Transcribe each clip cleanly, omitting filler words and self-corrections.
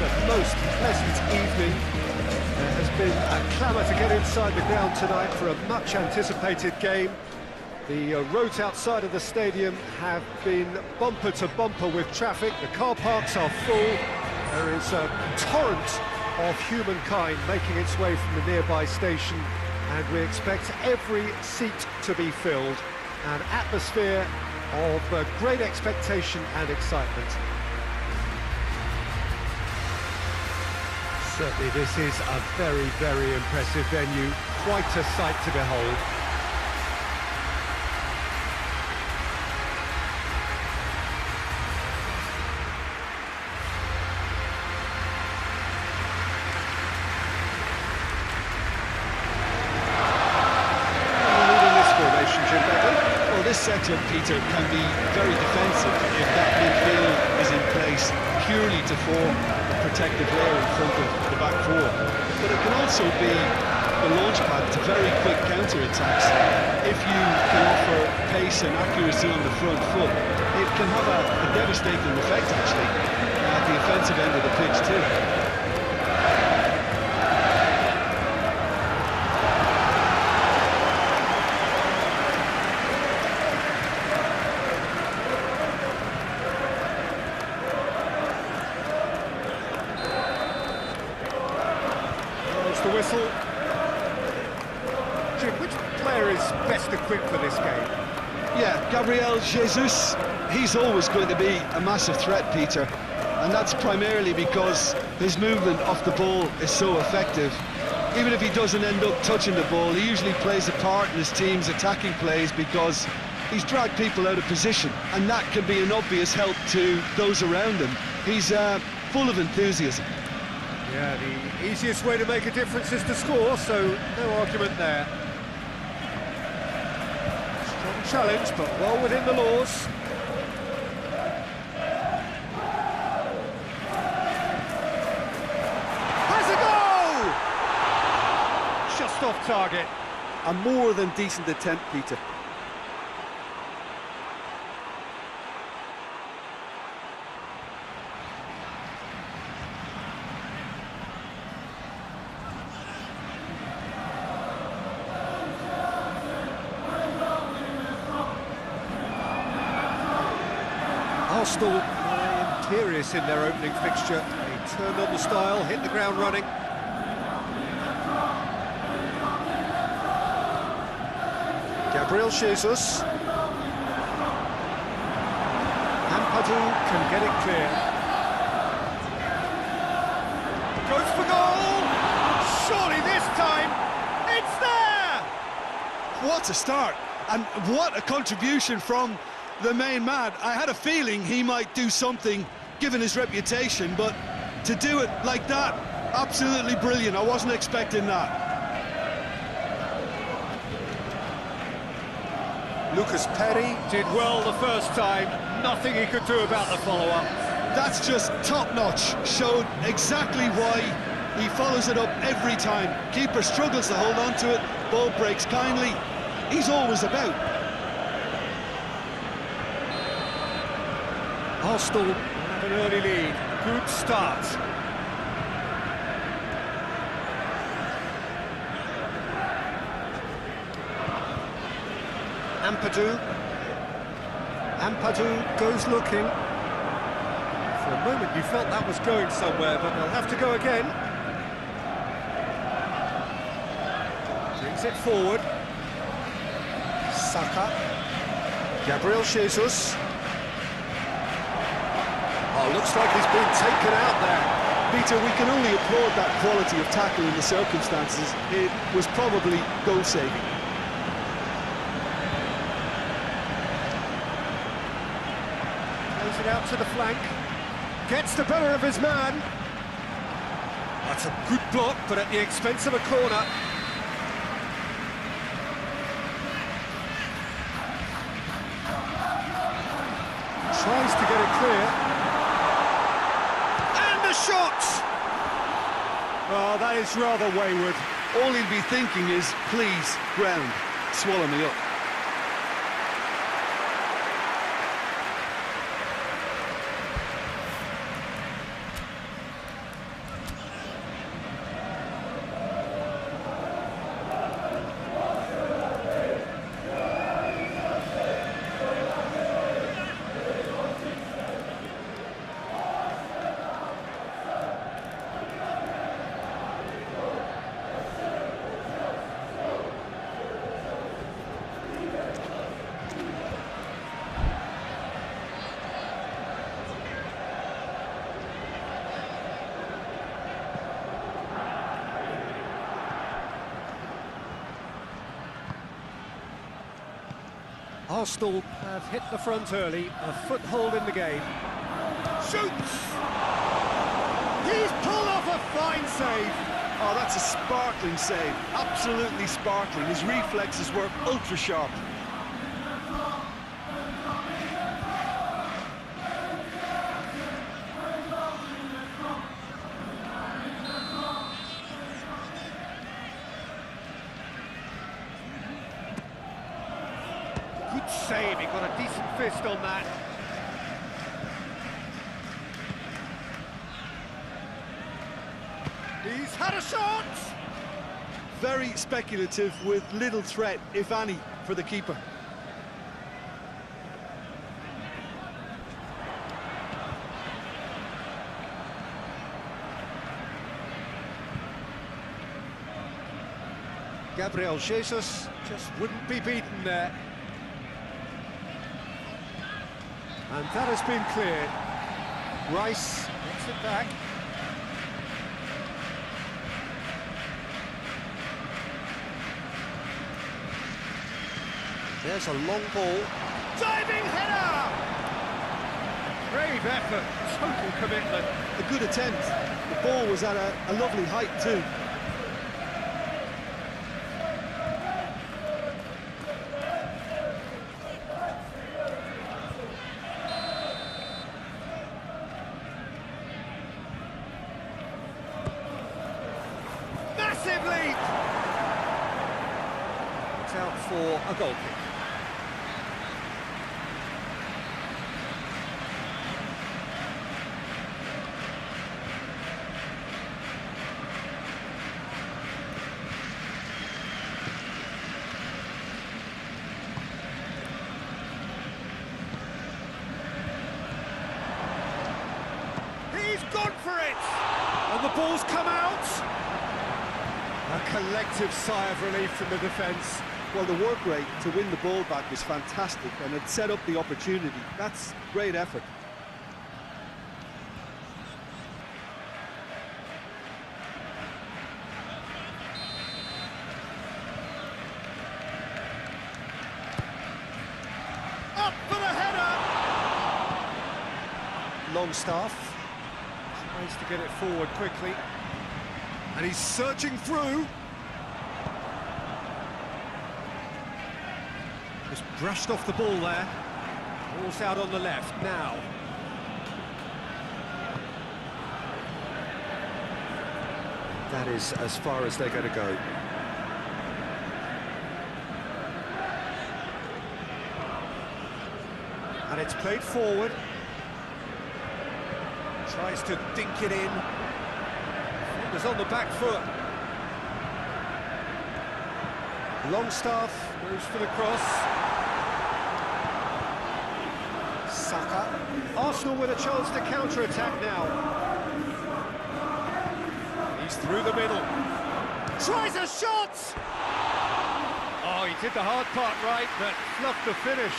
a most pleasant evening. There has been a clamour to get inside the ground tonight for a much-anticipated game. The roads outside of the stadium have been bumper to bumper with traffic. The car parks are full. There is a torrent of humankind making its way from the nearby station, and we expect every seat to be filled. An atmosphere of great expectation and excitement. Certainly this is a very, very impressive venue. Quite a sight to behold. This setup, Peter, can be very defensive if that midfield is in place purely to form a protective layer in front of the back four. But it can also be the launch pad to very quick counter-attacks. If you can offer pace and accuracy on the front foot, it can have a devastating effect, actually, at the offensive end of the pitch too. The whistle. Jim, which player is best equipped for this game? Yeah, Gabriel Jesus, he's always going to be a massive threat, Peter, and that's primarily because his movement off the ball is so effective. Even if he doesn't end up touching the ball, he usually plays a part in his team's attacking plays because he's dragged people out of position, and that can be an obvious help to those around him. He's full of enthusiasm. Yeah, the easiest way to make a difference is to score, so no argument there. Strong challenge, but well within the laws. Has a goal! Just off target. A more than decent attempt, Peter. Arsenal imperious in their opening fixture. They turned on the style, hit the ground running. Gabriel Jesus. Ampadu can get it clear. Goes for goal! Surely this time, it's there! What a start, and what a contribution from the main man. I had a feeling he might do something given his reputation, but to do it like that, absolutely brilliant. I wasn't expecting that. Lucas Perry did well the first time, nothing he could do about the follow-up. That's just top-notch, showed exactly why he follows it up every time. Keeper struggles to hold on to it, ball breaks kindly, he's always about. Arsenal have an early lead. Good start. Ampadu goes looking. For a moment you felt that was going somewhere, but they'll have to go again. Brings it forward. Saka. Gabriel Jesus. Oh, looks like he's been taken out there. Peter, we can only applaud that quality of tackle in the circumstances. It was probably goal-saving. Plays it out to the flank. Gets the better of his man. That's a good block, but at the expense of a corner. Tries to get it clear. Shot! Oh, that is rather wayward. All he'll be thinking is, please, ground, swallow me up. Arsenal have hit the front early, a foothold in the game. Shoots! He's pulled off a fine save. Oh, that's a sparkling save. Absolutely sparkling. His reflexes were ultra sharp. Good save, he got a decent fist on that. He's had a shot! Very speculative with little threat, if any, for the keeper. Gabriel Jesus just wouldn't be beaten there. And that has been cleared. Rice gets it back. There's a long ball. Diving header! Brave effort, total commitment. A good attempt. The ball was at a lovely height too. Massive lead! It's out for a goal kick. He's gone for it! And the ball's come out! A collective sigh of relief from the defence. Well, the work rate to win the ball back was fantastic, and it set up the opportunity. That's great effort. Up for the header! Longstaff tries to get it forward quickly. And he's searching through. Just brushed off the ball there. Ball's out on the left now. That is as far as they're going to go. And it's played forward. Tries to dink it in. Is on the back foot. Longstaff goes for the cross. Saka. Arsenal with a chance to counter-attack now. He's through the middle. Tries a shot! Oh, he did the hard part right, but fluffed the finish.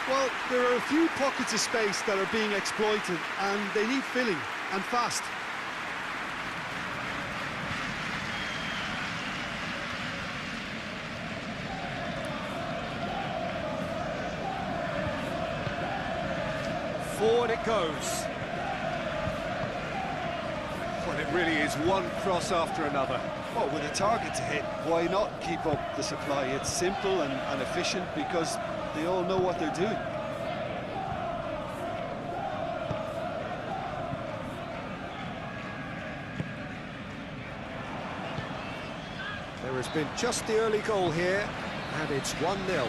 Well, there are a few pockets of space that are being exploited, and they need filling, and fast. Forward it goes. Well, it really is one cross after another. Well, with a target to hit, why not keep up the supply? It's simple and efficient because they all know what they're doing. There has been just the early goal here, and it's 1-0.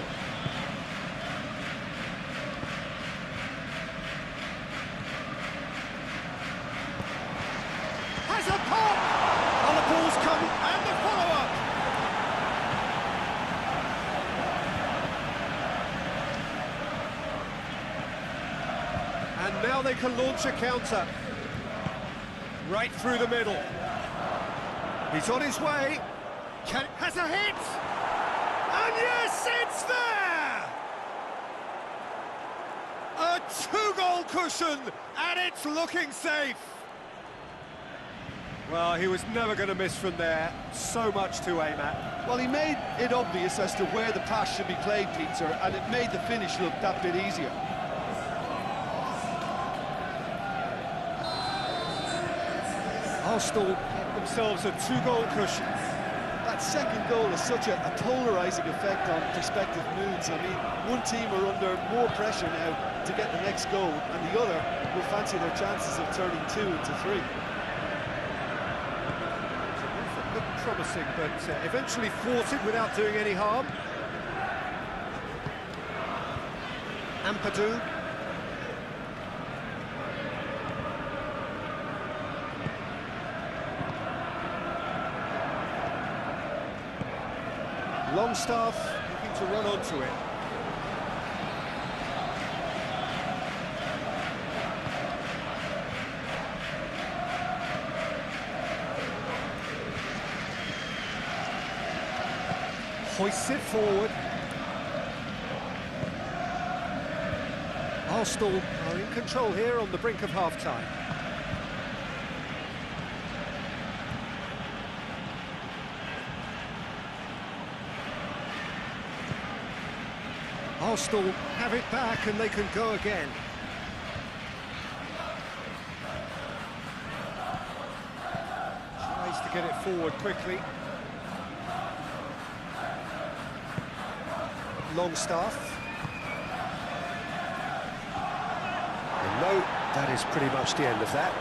Has a pop! And the ball's come, and the follow-up! And now they can launch a counter. Right through the middle. He's on his way. Has a hit! And yes, it's there! A two-goal cushion, and it's looking safe. Well, he was never going to miss from there. So much to aim at. Well, he made it obvious as to where the pass should be played, Peter, and it made the finish look that bit easier. Arsenal get themselves a 2-goal cushion. That second goal has such a polarising effect on prospective moods. I mean, one team are under more pressure now to get the next goal, and the other will fancy their chances of turning 2 into 3. Looked promising, but eventually thwarted without doing any harm. Ampadu. Longstaff looking to run onto it. Hoists it forward. Arsenal are in control here on the brink of half-time. Arsenal have it back and they can go again. Tries to get it forward quickly. Longstaff. And no, that is pretty much the end of that.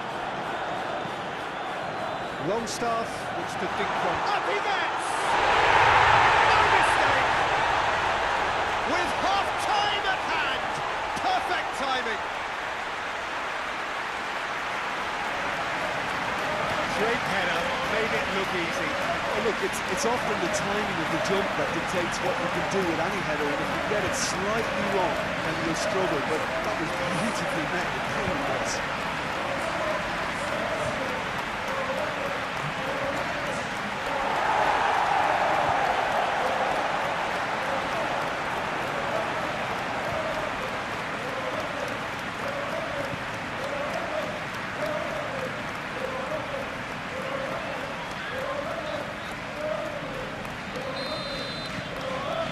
Longstaff looks to think from. Up he gets! No mistake! With half-time at hand! Perfect timing! Great header, made it look easy. Well, look, it's often the timing of the jump that dictates what you can do with any header, and if you get it slightly wrong, then you'll struggle, but that was beautifully met with clearance.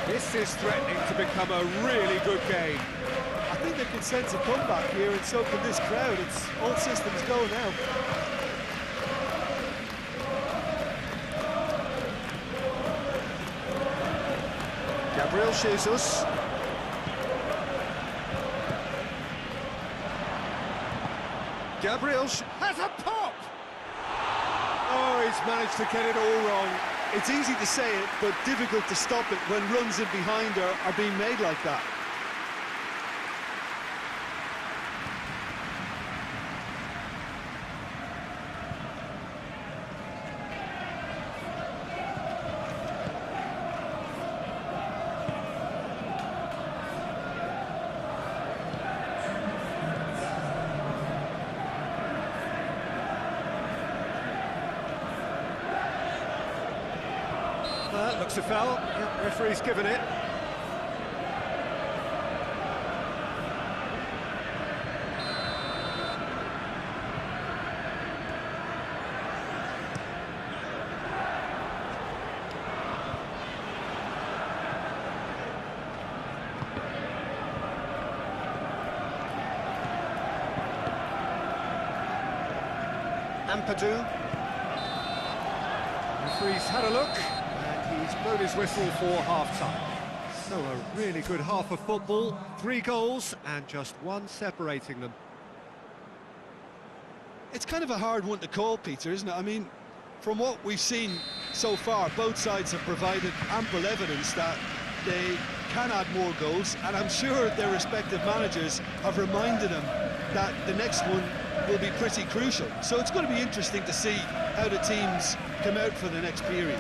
This is threatening to become a really good game. I think they can sense a comeback here, and so can this crowd. It's all systems go now. Gabriel Jesus. Gabriel has a pop! Oh, he's managed to get it all wrong. It's easy to say it, but difficult to stop it when runs in behind are being made like that. Looks a foul. Yeah, referee's given it. Ampadu. Referee's had a look. He's blown his whistle for half-time. So a really good half of football, 3 goals and just 1 separating them. It's kind of a hard one to call, Peter, isn't it? I mean, from what we've seen so far, both sides have provided ample evidence that they can add more goals, and I'm sure their respective managers have reminded them that the next one will be pretty crucial. So it's going to be interesting to see how the teams come out for the next period.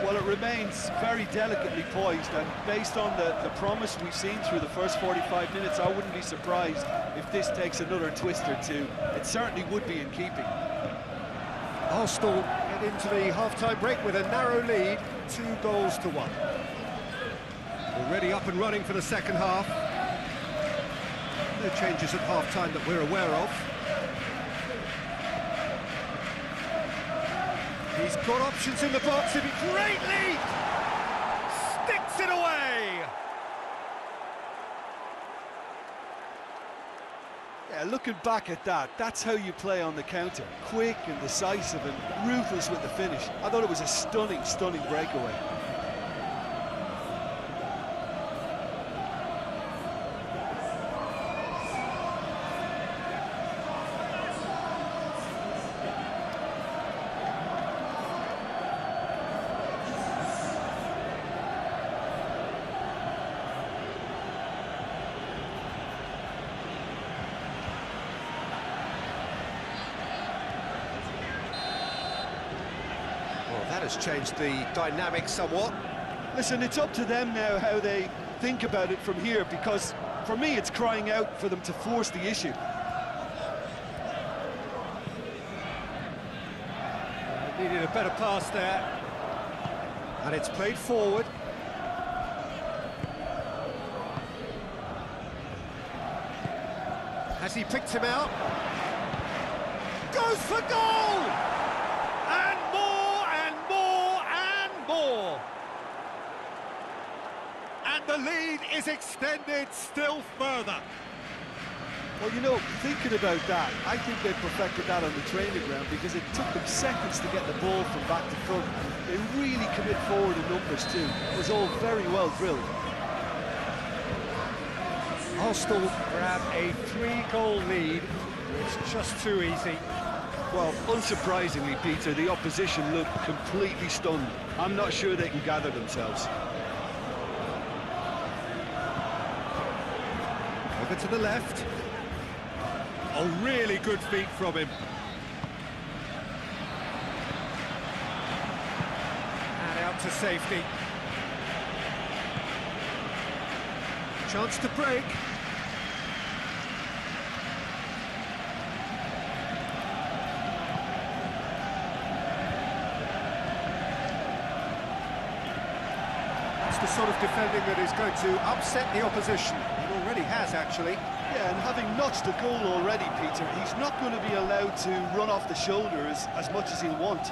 Well, it remains very delicately poised, and based on the promise we've seen through the first 45 minutes, I wouldn't be surprised if this takes another twist or two. It certainly would be in keeping. Arsenal get into the half-time break with a narrow lead, 2 goals to 1. Already up and running for the second half. No changes at half-time that we're aware of. He's got options in the box, and a great lead! Sticks it away! Yeah, looking back at that, that's how you play on the counter. Quick and decisive and ruthless with the finish. I thought it was a stunning, stunning breakaway. That has changed the dynamic somewhat. Listen, it's up to them now how they think about it from here, because for me it's crying out for them to force the issue. Needed a better pass there. And it's played forward. Has he picked him out? Goes for goal! And more, and more, and more! And the lead is extended still further. Well, you know, thinking about that, I think they perfected that on the training ground, because it took them seconds to get the ball from back to front. They really commit forward in numbers too. It was all very well drilled. Arsenal grab a 3-goal lead. It's just too easy. Well, unsurprisingly, Peter, the opposition looked completely stunned. I'm not sure they can gather themselves. Over to the left. Oh, really good feet from him. And out to safety. Chance to break. That's the sort of defending that is going to upset the opposition. It already has, actually. Yeah, and having notched the goal already, Peter, he's not going to be allowed to run off the shoulders as much as he'll want.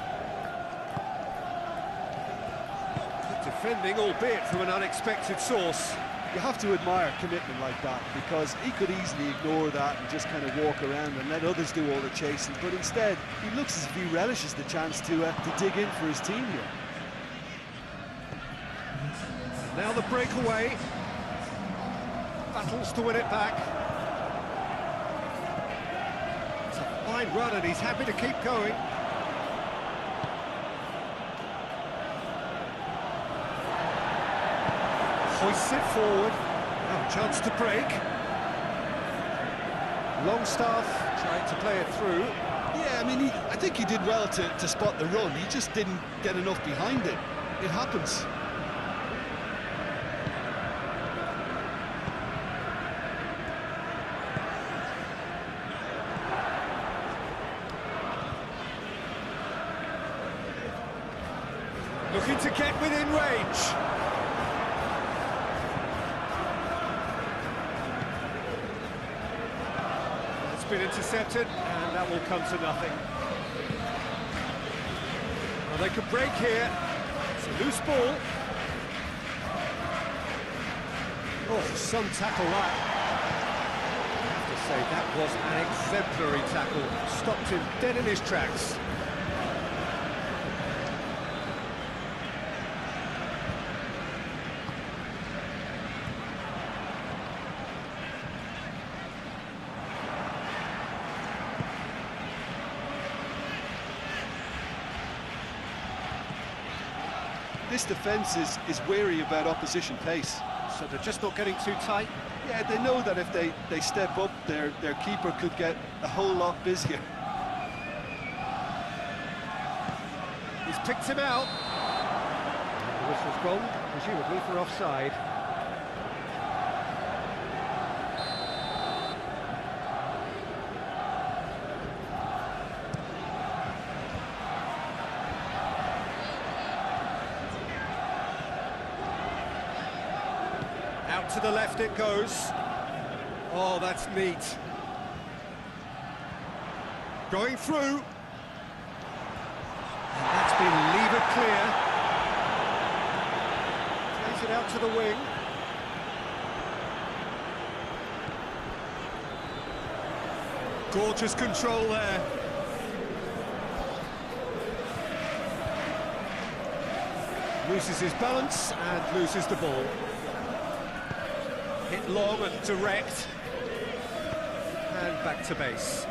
Good defending, albeit from an unexpected source. You have to admire commitment like that, because he could easily ignore that and just kind of walk around and let others do all the chasing, but instead he looks as if he relishes the chance to dig in for his team here. Now the breakaway. Battles to win it back. It's a fine run and he's happy to keep going. Hoists it forward. Now chance to break. Longstaff trying to play it through. Yeah, I mean, I think he did well to spot the run. He just didn't get enough behind it. It happens. Looking to get within range. It's been intercepted, and that will come to nothing. Well, they could break here. It's a loose ball. Oh, some tackle that. I have to say, that was an exemplary tackle. Stopped him dead in his tracks. This defence is wary about opposition pace. So they're just not getting too tight? Yeah, they know that if they step up, their keeper could get a whole lot busier. He's picked him out. The whistle's gone, presumably for offside. Out to the left it goes. Oh, that's neat. Going through. And that's been clear. Plays it out to the wing. Gorgeous control there. Loses his balance and loses the ball. Hit long and direct. And back to base.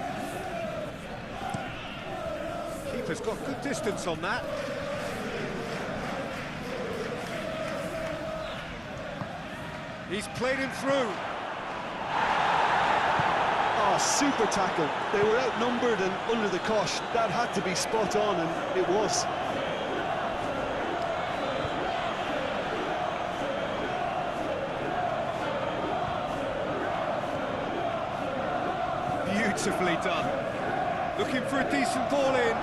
Keeper's got good distance on that. He's played him through. Oh, super tackle. They were outnumbered and under the cosh. That had to be spot on, and it was. Beautifully done. Looking for a decent ball in.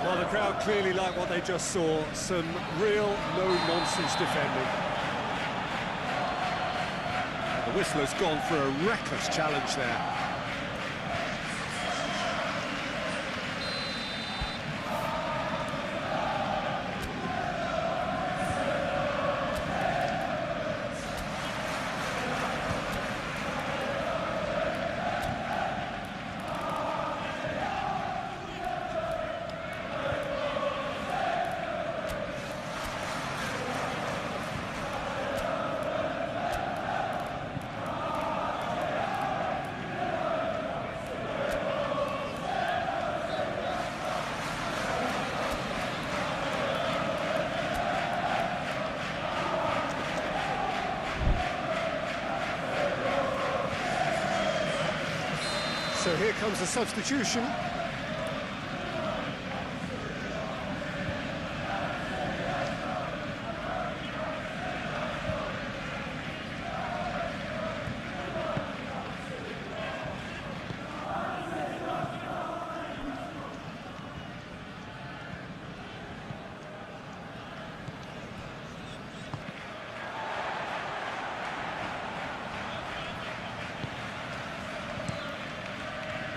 Well, the crowd clearly like what they just saw. Some real no-nonsense defending. The whistler's gone for a reckless challenge there. So here comes the substitution.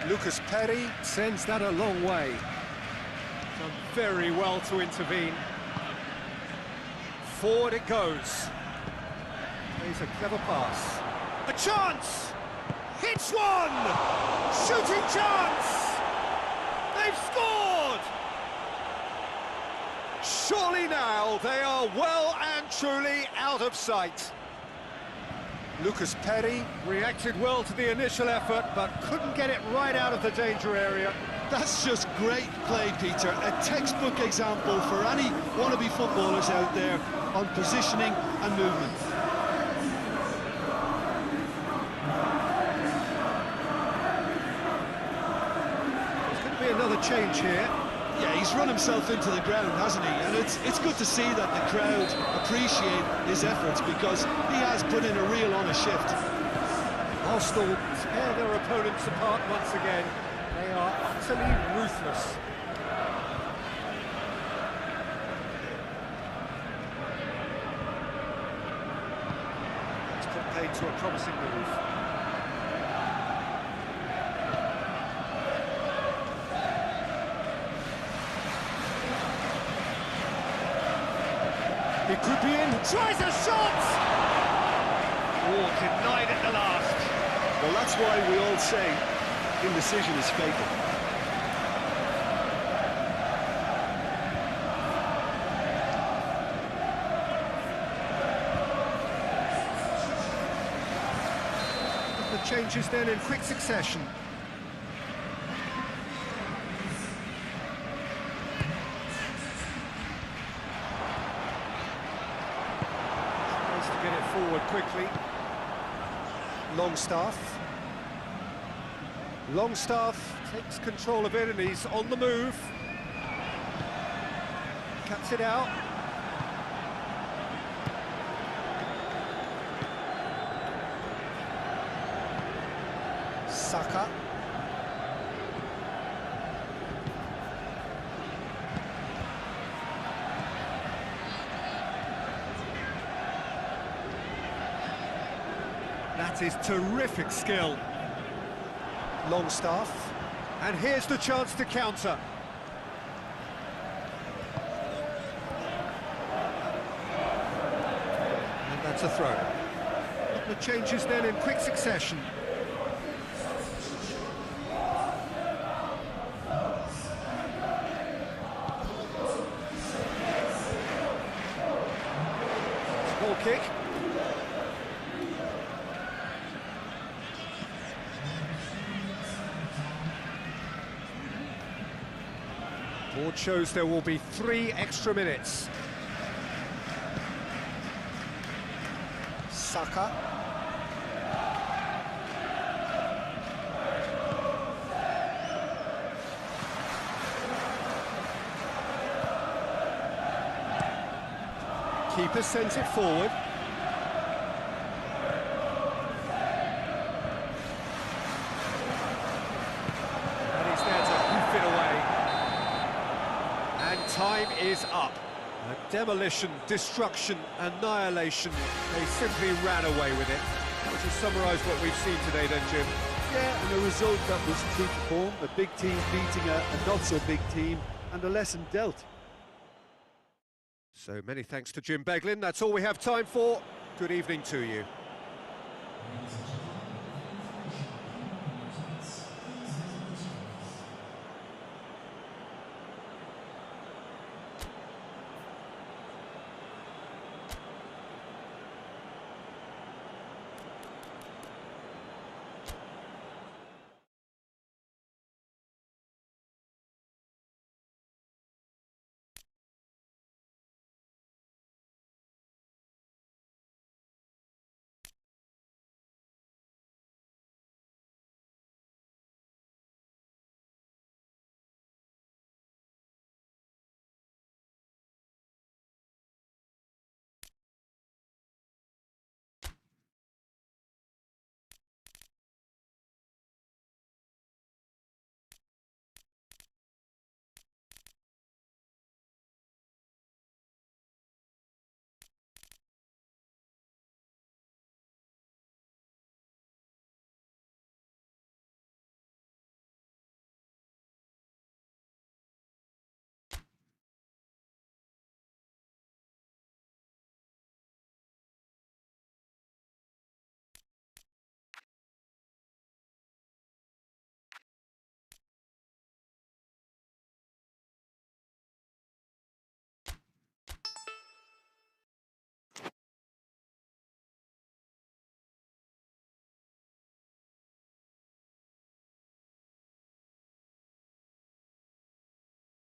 Lucas Perry sends that a long way. Done very well to intervene. Forward it goes. Plays a clever pass. A chance! Hits one! Shooting chance! They've scored! Surely now they are well and truly out of sight. Lucas Perry reacted well to the initial effort, but couldn't get it right out of the danger area. That's just great play, Peter. A textbook example for any wannabe footballers out there on positioning and movement. There's going to be another change here. Yeah, he's run himself into the ground, hasn't he? And it's good to see that the crowd appreciate his efforts, because he has put in a real honest shift. Arsenal tear their opponents apart once again. They are utterly ruthless. It's put paid to a promising move. He could be in, tries a shot! Oh, denied at the last. Well, that's why we all say indecision is fatal. The changes then in quick succession. To get it forward quickly. Longstaff takes control of it and he's on the move. Cuts it out. Saka. That is terrific skill. Longstaff. And here's the chance to counter. That's a throw. A couple of changes then in quick succession. Ball kick. Board shows there will be 3 extra minutes. Saka. Keeper sends it forward. And he's there to hoof it away. And time is up. A demolition, destruction, annihilation. They simply ran away with it. Would you summarise what we've seen today then, Jim? Yeah, and a result that was true to form. A big team beating a not-so-big team, and a lesson dealt. So many thanks to Jim Beglin. That's all we have time for. Good evening to you.